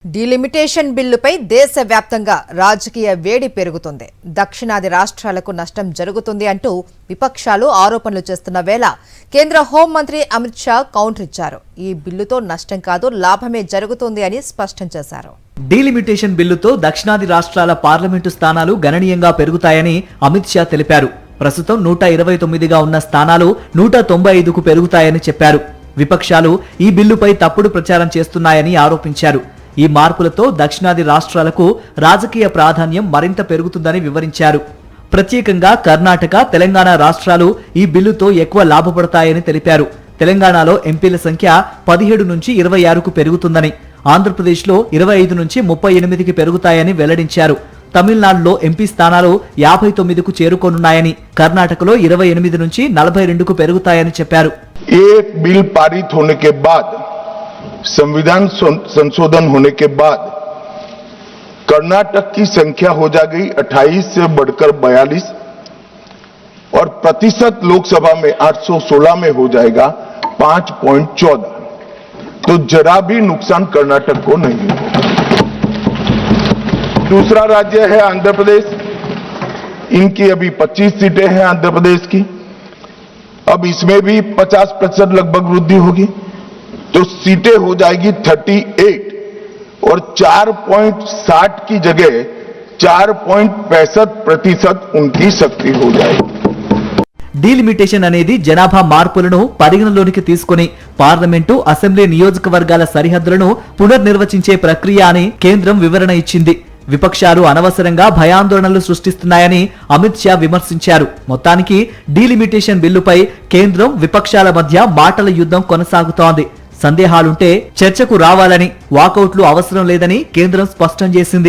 Delimitation బిల్లుపై దేశవ్యాప్తంగా రాజకీయ వేడి పెరుగుతుంది. దక్షిణాది రాష్ట్రాలకు నష్టం జరుగుతుంది అంటూ విపక్షాలు ఆరోపణలు చేస్తున్న వేళ కేంద్ర హోంమంత్రి అమిత్ షా కౌంటర్ ఇచ్చారు. ఈ బిల్లుతో నష్టం కాదు, లాభమే జరుగుతుంది అని స్పష్టం చేశారు. డీలిమిటేషన్ బిల్లుతో దక్షిణాది రాష్ట్రాల పార్లమెంటు స్థానాలు గణనీయంగా పెరుగుతాయని అమిత్ షా తెలిపారు. ప్రస్తుతం 129గా ఉన్న స్థానాలు 195కు పెరుగుతాయని చెప్పారు. విపక్షాలు ఈ బిల్లుపై తప్పుడు ప్రచారం చేస్తున్నాయని ఆరోపించారు. ఈ మార్పులతో దక్షిణాది రాష్ట్రాలకు రాజకీయ ప్రాధాన్యం మరింత పెరుగుతుందని వివరించారు. ప్రత్యేకంగా కర్ణాటక, తెలంగాణ రాష్ట్రాలు ఈ బిల్లుతో ఎక్కువ లాభపడతాయని తెలిపారు. తెలంగాణలో ఎంపీల సంఖ్య 17 నుంచి 26కు పెరుగుతుందని, ఆంధ్రప్రదేశ్లో 25 నుంచి 38కి పెరుగుతాయని వెల్లడించారు. తమిళనాడులో ఎంపీ స్థానాలు 59కు చేరుకోనున్నాయని, కర్ణాటకలో 28 నుంచి 42కు పెరుగుతాయని చెప్పారు. बिल पारित होने के बाद, संविधान संशोधन होने के बाद कर्नाटक की संख्या हो जाएगी 28 से बढ़कर 42 और प्रतिशत लोकसभा में 816 में हो जाएगा 5.14। तो जरा भी नुकसान कर्नाटक को नहीं होगा। दूसरा राज्य है आंध्र प्रदेश, इनकी अभी 25 सीटें हैं आंध्र प्रदेश की। अब इसमें भी 50% लगभग वृद्धि होगी, तो सीटें हो जाएगी 38 और 4.60 की जगह 4.65% उनकी शक्ति हो जाएगी। డీలిమిటేషన్ అనేది జనాభా మార్పులను పరిగణలోనికి తీసుకుని పార్లమెంటు, అసెంబ్లీ నియోజకవర్గాల సరిహద్దులను పునర్నిర్వచించే ప్రక్రియ అని కేంద్రం వివరణ ఇచ్చింది. విపక్షాలు అనవసరంగా భయాందోళనలు సృష్టిస్తున్నాయని అమిత్ షా విమర్శించారు. మొత్తానికి డీలిమిటేషన్ బిల్లుపై కేంద్రం, విపక్షాల మధ్య మాటల యుద్ధం కొనసాగుతోంది. సందేహాలుంటే చర్చకు రావాలని, వాకౌట్లు అవసరం లేదని కేంద్రం స్పష్టం చేసింది.